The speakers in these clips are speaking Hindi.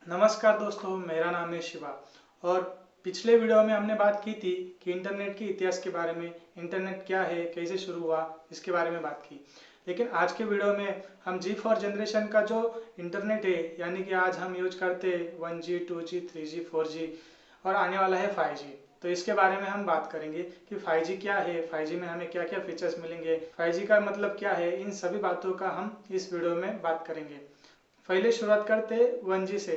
नमस्कार दोस्तों, मेरा नाम है शिवा। और पिछले वीडियो में हमने बात की थी कि इंटरनेट के इतिहास के बारे में, इंटरनेट क्या है, कैसे शुरू हुआ, इसके बारे में बात की। लेकिन आज के वीडियो में हम जी4 जनरेशन का जो इंटरनेट है, यानी कि आज हम यूज करते हैं 1G 2G 3G 4G और आने वाला है 5G। तो इसके बारे में हम बात करेंगे कि 5G क्या है, 5G में हमें क्या क्या फीचर्स मिलेंगे, 5G का मतलब क्या है, इन सभी बातों का हम इस वीडियो में बात करेंगे। पहले शुरुआत करते 1G से।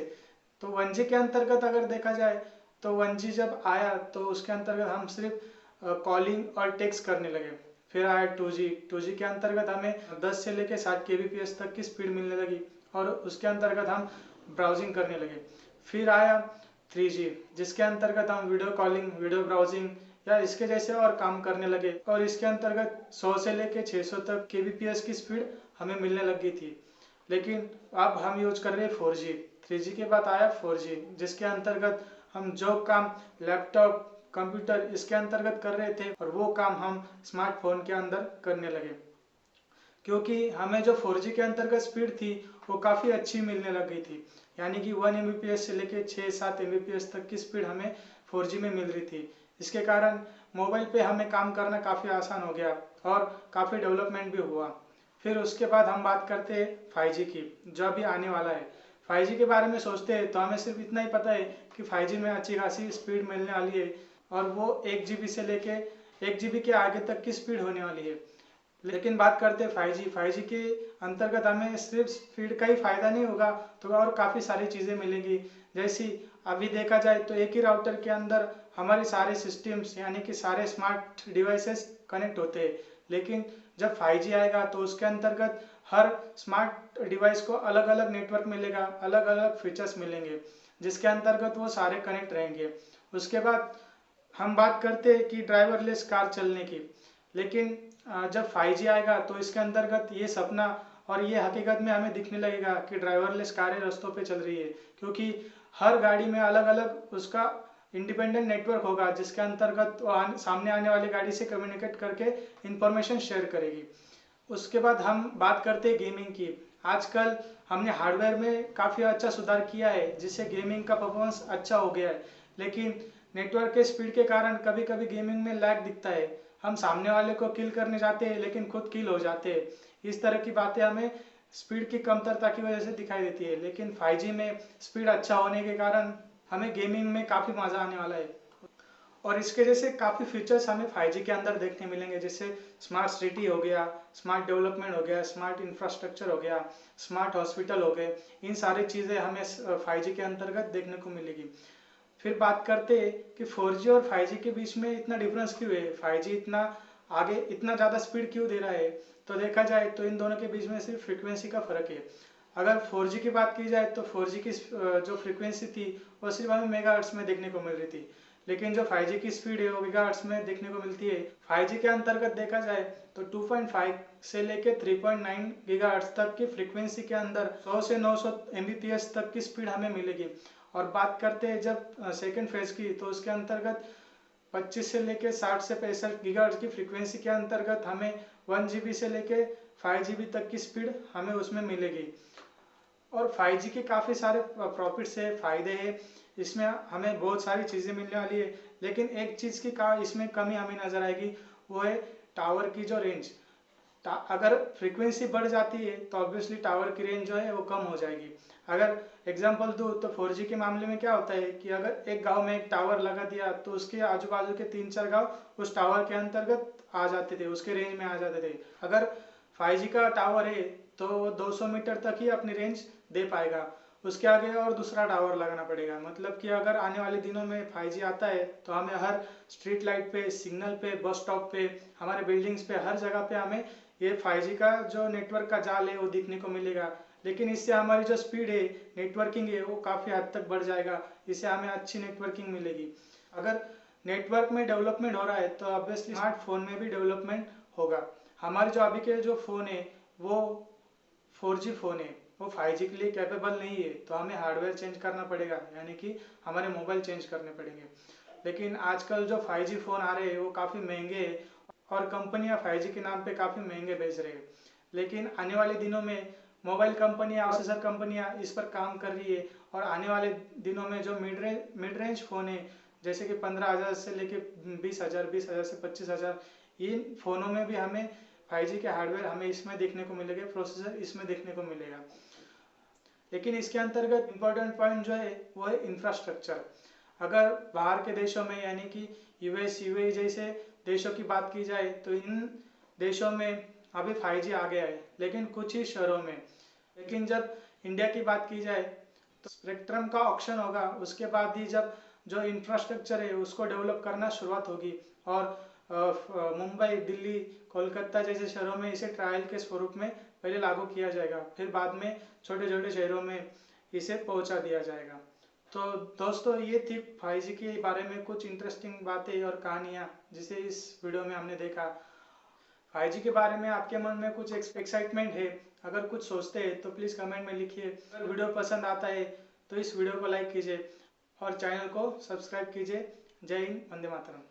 तो 1G के अंतर्गत अगर देखा जाए तो 1G जब आया तो उसके अंतर्गत हम सिर्फ कॉलिंग और टेक्स्ट करने लगे। फिर आया 2G। 2G के अंतर्गत हमें 10 से लेकर 60 kbps तक की स्पीड मिलने लगी और उसके अंतर्गत हम ब्राउजिंग करने लगे। फिर आया 3G, जिसके अंतर्गत हम वीडियो कॉलिंग, वीडियो ब्राउजिंग या इसके जैसे और काम करने लगे और इसके अंतर्गत 100 से लेकर 600 तक kbps की स्पीड हमें मिलने लगी थी। लेकिन अब हम यूज कर रहे हैं 4G। 3G के बाद आया 4G, जिसके अंतर्गत हम जो काम लैपटॉप, कंप्यूटर इसके अंतर्गत कर रहे थे और वो काम हम स्मार्टफोन के अंदर करने लगे, क्योंकि हमें जो 4G के अंतर्गत स्पीड थी वो काफ़ी अच्छी मिलने लग गई थी। यानी कि 1 Mbps से लेकर 6-7 Mbps तक की स्पीड हमें 4G में मिल रही थी। इसके कारण मोबाइल पे हमें काम करना काफ़ी आसान हो गया और काफ़ी डेवलपमेंट भी हुआ। फिर उसके बाद हम बात करते हैं 5G की, जो अभी आने वाला है। 5G के बारे में सोचते हैं तो हमें सिर्फ इतना ही पता है कि 5G में अच्छी खासी स्पीड मिलने वाली है और वो 1 GB से लेके 1 GB के आगे तक की स्पीड होने वाली है। लेकिन बात करते हैं 5G। 5G के अंतर्गत हमें सिर्फ स्पीड का ही फायदा नहीं होगा, तो और काफ़ी सारी चीज़ें मिलेंगी। जैसी अभी देखा जाए तो एक ही राउटर के अंदर हमारे सारे सिस्टम्स यानी कि सारे स्मार्ट डिवाइसेस कनेक्ट होते हैं। लेकिन जब 5G आएगा तो उसके अंतर्गत हर स्मार्ट डिवाइस को अलग अलग नेटवर्क मिलेगा, अलग अलग फीचर्स मिलेंगे, जिसके अंतर्गत वो सारे कनेक्ट रहेंगे। उसके बाद हम बात करते हैं कि ड्राइवरलेस कार चलने की। लेकिन जब 5G आएगा तो इसके अंतर्गत ये सपना और ये हकीकत में हमें दिखने लगेगा कि ड्राइवरलेस कारें रास्तों पे चल रही है, क्योंकि हर गाड़ी में अलग अलग उसका इंडिपेंडेंट नेटवर्क होगा, जिसके अंतर्गत वो सामने आने वाली गाड़ी से कम्युनिकेट करके इंफॉर्मेशन शेयर करेगी। उसके बाद हम बात करते हैं गेमिंग की। आजकल हमने हार्डवेयर में काफ़ी अच्छा सुधार किया है, जिससे गेमिंग का परफॉर्मेंस अच्छा हो गया है। लेकिन नेटवर्क के स्पीड के कारण कभी कभी गेमिंग में लैग दिखता है। हम सामने वाले को किल करने जाते हैं लेकिन खुद किल हो जाते हैं। इस तरह की बातें हमें स्पीड की कमतरता की वजह से दिखाई देती है। लेकिन 5G में स्पीड अच्छा होने के कारण हमें गेमिंग में काफ़ी मज़ा आने वाला है। और इसके जैसे काफ़ी फीचर्स हमें 5G के अंदर देखने मिलेंगे, जैसे स्मार्ट सिटी हो गया, स्मार्ट डेवलपमेंट हो गया, स्मार्ट इंफ्रास्ट्रक्चर हो गया, स्मार्ट हॉस्पिटल हो गए। इन सारी चीज़ें हमें 5G के अंतर्गत देखने को मिलेगी। फिर बात करते हैं कि 4G और 5G के बीच में इतना डिफरेंस क्यों है, 5G इतना आगे, इतना ज़्यादा स्पीड क्यों दे रहा है। तो देखा जाए तो इन दोनों के बीच में सिर्फ फ्रिक्वेंसी का फ़र्क है। अगर 4G की बात की जाए तो 4G की जो फ्रिक्वेंसी थी वो सिर्फ हमें मेगाहर्ट्ज में देखने को मिल रही थी। लेकिन जो 5G की स्पीड है वो गीगाहर्ट्ज में देखने को मिलती है। 5G के अंतर्गत देखा जाए तो 2.5 से लेके 3.9 गीगाहर्ट्ज तक की फ्रीक्वेंसी के अंदर 100 से 900 Mbps तक की स्पीड हमें मिलेगी। और बात करते हैं जब सेकेंड फेज की, तो उसके अंतर्गत 25 से लेके 60 से 65 गीगाहर्ट्ज की फ्रीक्वेंसी के अंतर्गत हमें 1 GB से लेके 5 GB तक की स्पीड हमें उसमें मिलेगी। और 5G के काफ़ी सारे प्रॉफिट्स है, फ़ायदे हैं। इसमें हमें बहुत सारी चीज़ें मिलने वाली है। लेकिन एक चीज़ की का इसमें कमी हमें नज़र आएगी, वो है टावर की जो रेंज। अगर फ्रीक्वेंसी बढ़ जाती है तो ऑब्वियसली टावर की रेंज जो है वो कम हो जाएगी। अगर एग्जांपल दूँ तो 4G के मामले में क्या होता है कि अगर एक गांव में एक टावर लगा दिया तो उसके आजू बाजू के 3-4 गांव उस टावर के अंतर्गत आ जाते थे, उसके रेंज में आ जाते थे। अगर 5G का टावर है तो 200 मीटर तक ही अपनी रेंज दे पाएगा, उसके आगे और दूसरा टावर लगाना पड़ेगा। मतलब कि अगर आने वाले दिनों में 5G आता है तो हमें हर स्ट्रीट लाइट पे, सिग्नल पे, बस स्टॉप पे, हमारे बिल्डिंग्स पे, हर जगह पे हमें ये 5G का जो नेटवर्क का जाल है वो दिखने को मिलेगा। लेकिन इससे हमारी जो स्पीड है, नेटवर्किंग है, वो काफ़ी हद तक बढ़ जाएगा। इससे हमें अच्छी नेटवर्किंग मिलेगी। अगर नेटवर्क में डेवलपमेंट हो रहा है तो ऑब्वियसली स्मार्टफोन में भी डेवलपमेंट होगा। हमारे जो अभी के जो फ़ोन है वो 4G फ़ोन है, वो 5G के लिए कैपेबल नहीं है, तो हमें हार्डवेयर चेंज करना पड़ेगा, यानी कि हमारे मोबाइल चेंज करने पड़ेंगे। लेकिन आजकल जो 5G फ़ोन आ रहे हैं वो काफ़ी महंगे हैं और कंपनियां 5G के नाम पे काफ़ी महंगे बेच रहे हैं। लेकिन आने वाले दिनों में मोबाइल कंपनियां, प्रोसेसर कंपनियां इस पर काम कर रही है और आने वाले दिनों में जो मिड रेंज फ़ोन है जैसे कि 15,000 से लेके 20,000, 20,000 से 25,000, इन फ़ोनों में भी हमें 5G के हार्डवेयर हमें इसमें देखने को मिलेगा, प्रोसेसर इसमें देखने को मिलेगा। लेकिन इसके अंतर्गत इम्पोर्टेंट पॉइंट जो है वो है इंफ्रास्ट्रक्चर। अगर बाहर के देशों में यानी कि यूएस, यूएई जैसे देशों की बात की जाए तो इन देशों में अभी 5G आ गया है, लेकिन कुछ ही शहरों में। लेकिन जब इंडिया की बात की जाए तो स्पेक्ट्रम का ऑक्शन होगा, उसके बाद ही जब जो इंफ्रास्ट्रक्चर है उसको डेवलप करना शुरुआत होगी और मुंबई, दिल्ली, कोलकाता जैसे शहरों में इसे ट्रायल के स्वरूप में पहले लागू किया जाएगा, फिर बाद में छोटे छोटे शहरों में इसे पहुंचा दिया जाएगा। तो दोस्तों ये थी 5G के बारे में कुछ इंटरेस्टिंग बातें और कहानियाँ जिसे इस वीडियो में हमने देखा। 5G के बारे में आपके मन में कुछ एक्साइटमेंट है, अगर कुछ सोचते हैं तो प्लीज़ कमेंट में लिखिए। अगर वीडियो पसंद आता है तो इस वीडियो को लाइक कीजिए और चैनल को सब्सक्राइब कीजिए। जय हिंद, वंदे मातरम।